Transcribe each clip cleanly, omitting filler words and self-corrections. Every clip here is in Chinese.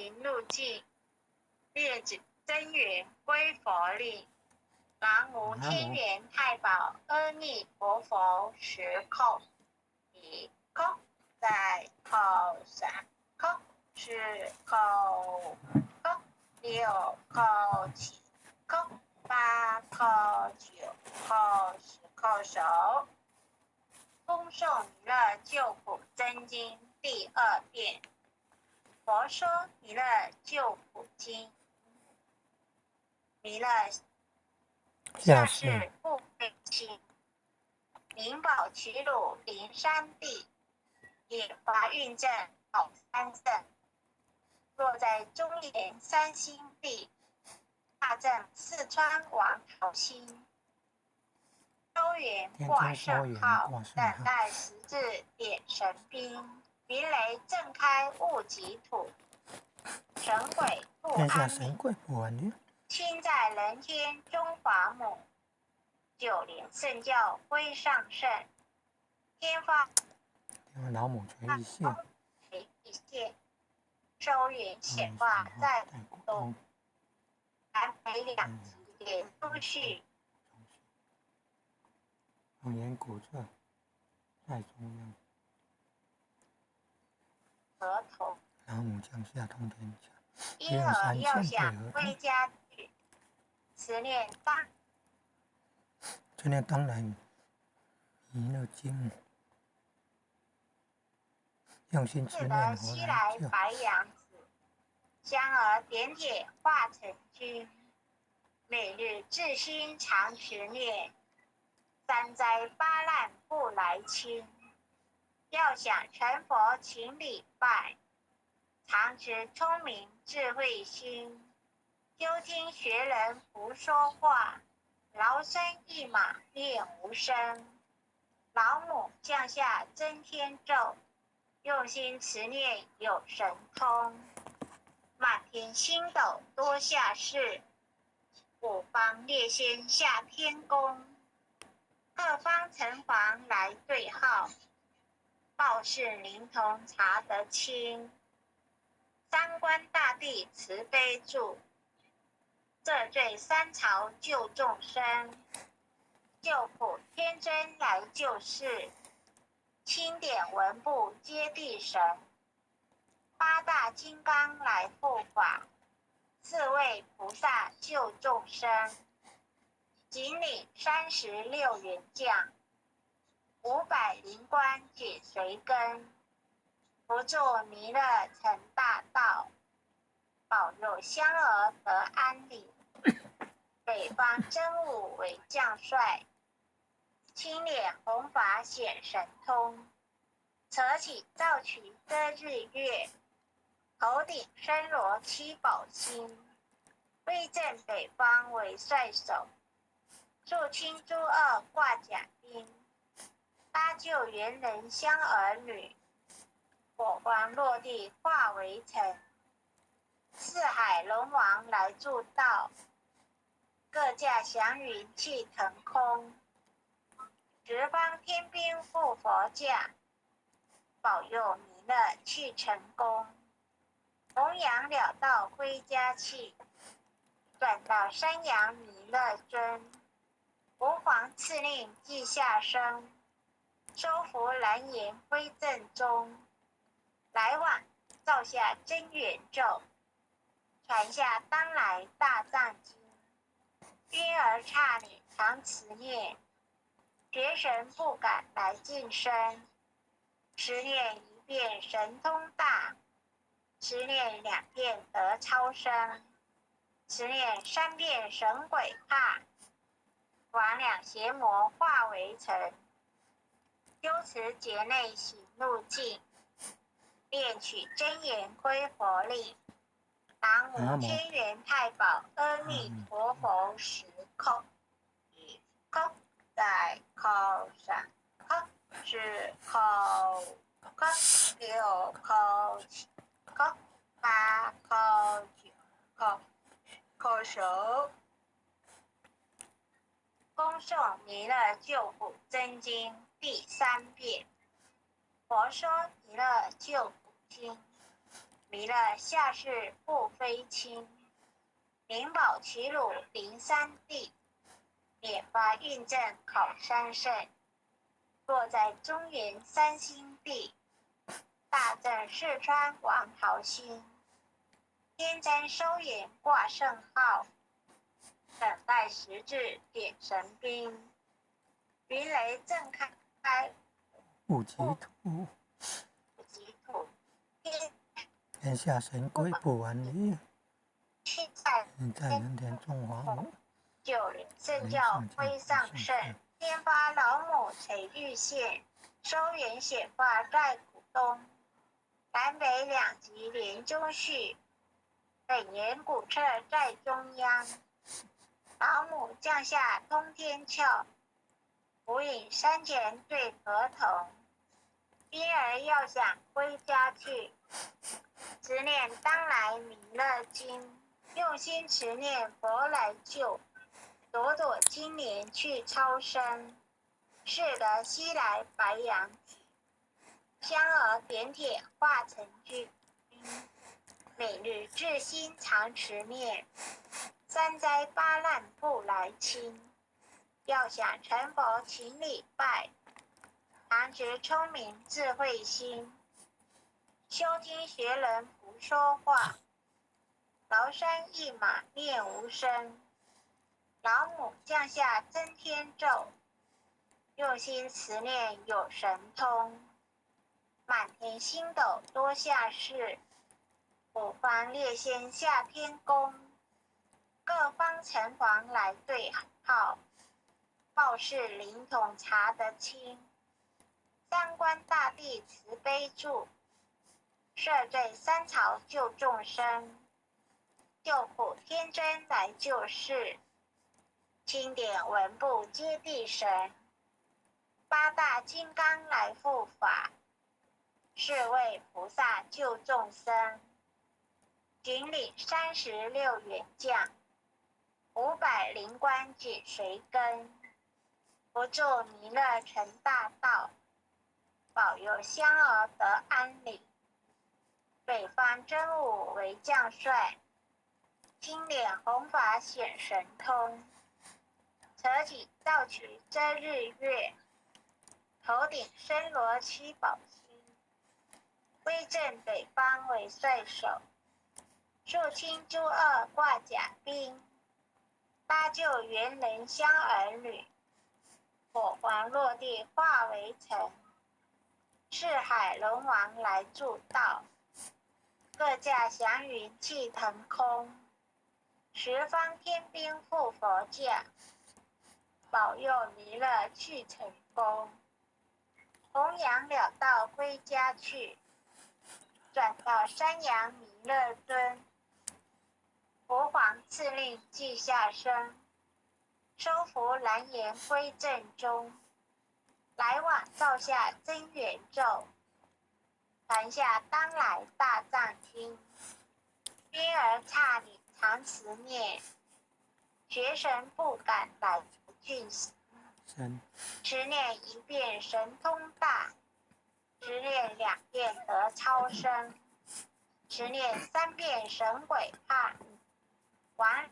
行路径，列举真言归佛令。南无天元太保阿弥陀佛时空，一空在口上空是口空六口七空八口九口十口手。恭诵弥勒救苦真经第2遍。佛说弥勒救苦经。弥勒下士不废亲，灵宝齐鲁灵山地，引发运正好三圣。若在中原三星地，大正四川王朝兴。周原挂圣号，等待时至点神兵。云雷震开雾极土，神鬼不安宁。亲在人间中华母，9年圣教归上圣。天发老母垂一线，周原显化在古东，南北两极也都续。中原古镇在中央，额头。老母降下通天下，因而要想归家去，持念当然弥勒经，用心持念西来白羊子，香儿点点化成君，每日至心常持念，三灾八难不来侵。要想成佛请礼拜，常持聪明智慧心。究竟学人不说话，劳身一马念无声。老母降下真天咒，用心持念有神通。满天星斗多下士，五方列仙下天宫。各方城隍来对号，报事灵童查得清。三官大帝慈悲助，这罪三朝救众生。救苦天真来救世，钦点文部接地神。8大金刚来护法，4位菩萨救众生。锦领36员将，500灵官紧随跟。不助弥勒成大道，保佑香儿得安宁。北方真武为将帅，青脸红发显神通。扯起造曲遮日月，头顶身罗7宝星。威震北方为帅首，肃清诸恶挂甲兵。搭救猿人香儿女，火光落地化为尘。4海龙王来助道，各驾祥云气腾空。10方天兵护佛驾，保佑弥勒去成功。弘扬了道归家去，转到山阳弥勒尊。吾皇赐令记下生，收服蓝颜归正中。来往造下真元咒，传下当来大藏经。晕儿刹女常持念，绝神不敢来近身。持念1遍神通大，持念2遍得超生。持念3遍神鬼怕，魍魉邪魔化为尘。修持劫内行路径，念取真言归佛令。南无天元太保阿弥陀佛时空，一空在口上空是口空6口7空8口9口口手。恭诵弥勒救苦真经第3遍。佛说弥勒救苦经。弥勒下世不非亲，灵宝齐鲁灵三地，免发运正考三圣，落在中原三星地，大正四川王桃心，天真收眼挂圣号，等待时至点神兵，云雷震开不及土，极土，天下神鬼不完离。天在现在人田中华母，九灵圣教归上圣，天发老母垂玉县，收元显化在古东，南北两极连中续，本源古册在中央，老母降下通天窍，无影山前对河童，兵儿要想归家去，执念当来弥勒经，用心持念佛来救，朵朵金莲去超生，是得西来白羊香儿点点化成君，每日至心常持念，三灾八难不来侵，要想成佛请礼拜，常持聪明智慧心，修经学人不说话，崂山一马念无声，老母降下真天咒，用心持念有神通，满天星斗多下士，五方列仙下天宫，各方城隍来对号，貌似灵统查得清，三官大帝慈悲助，赦罪三朝救众生，救苦天真来救世，经典文部接地神，八大金刚来护法，是为菩萨救众生，顶礼36员将，500灵官紧随跟，不助弥勒成大道，保佑香儿得安理，北方真武为将帅，金脸红发显神通，扯起造曲遮日月，头顶身罗七宝星，威震北方为帅首，肃清诸恶挂甲兵，搭救猿人香儿女，火黄落地化为尘，四海龙王来助道，各驾祥云气腾空，十方天兵护佛驾，保佑弥勒去成功，弘扬了道归家去，转到山阳弥勒尊，佛皇赐令记下生，收服蓝颜归正中，来往造下真元咒，传下当来大藏经，兵儿刹你常持念，学神不敢来俊神持念一遍神通大，持念2遍得超生，持念3遍神鬼怕，王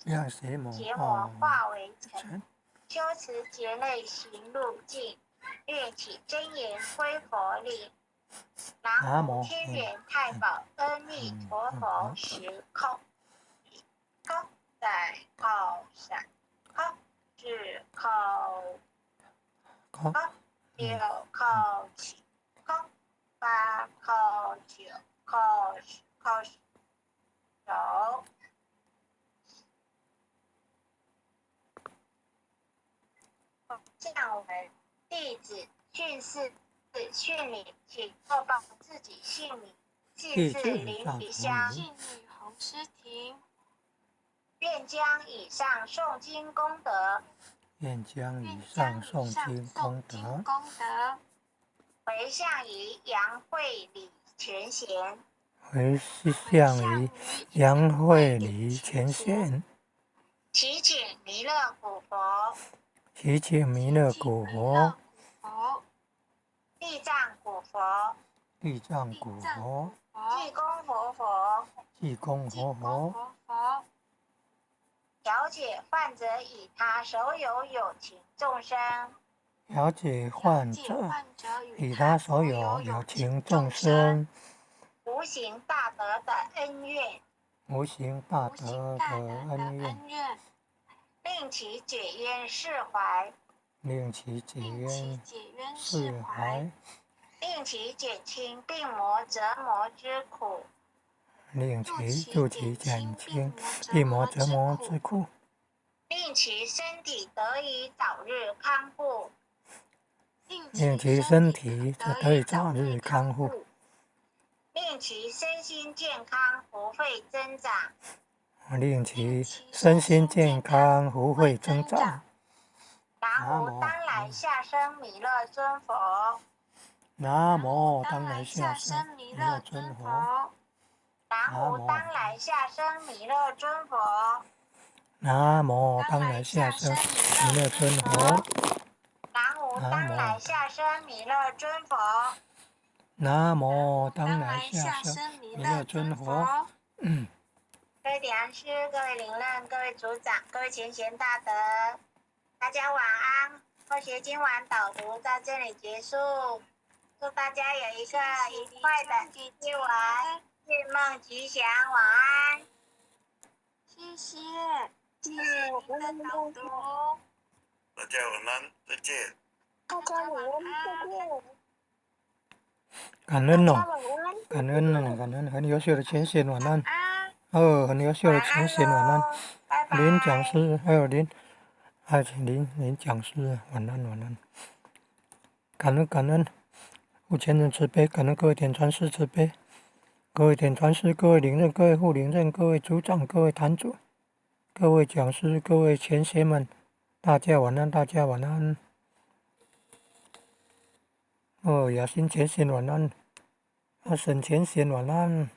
让邪魔结魔化为尘，尘，修持劫内行路径，愿起真言归佛力，南无天元太保阿弥陀佛时空，空在靠山，空是靠空空6靠7空8靠9靠10靠手。降文弟子训示训领，请播报自己姓名，祭祀林比香，妓女洪诗婷，愿将以上诵经功德愿将以上诵经功德回向于杨慧礼前贤，回向于杨慧礼前贤，祈请弥勒古佛、祈请弥勒古佛、地藏古佛、地藏古佛、济公活佛，济公活佛，佛，调解患者与他手有情众生，了解患者与他他所有情众生，无形大德的恩怨，无形大德的恩怨，令其解冤释怀，令其解冤释怀，令其减轻病魔折磨之苦，令其助其减轻病魔折磨之苦，令其身体得以早日康复，令其身体得以早日康复，令其身心健康，福慧增长。令其身心健康，福慧增长。南无当来下生弥勒尊佛。南无当来下生弥勒尊佛。南无当来下生弥勒尊佛。南无当来下生弥勒尊佛。南无当来下生弥勒尊佛。南无当来下生弥勒尊佛。各位点师、各位灵任、各位组长、各位前贤大德，大家晚安。后学今晚导读到这里结束，祝大家有一个愉快的夜晚，夜梦吉祥，晚安。谢谢您的导读，大家晚安，再见。大家晚安，再见。感恩哦，感恩啊，感恩，很优秀的前贤晚安。很优秀的前贤晚安。林讲师还有林讲师晚安晚安。感恩感恩，父前人慈悲，感恩各位点传师慈悲，各位点传师，各位灵任，各位副灵任，各位组长，各位坛主，各位讲师，各位前贤们，大家晚安，大家晚安。雅欣前贤晚安，阿沈前贤晚安。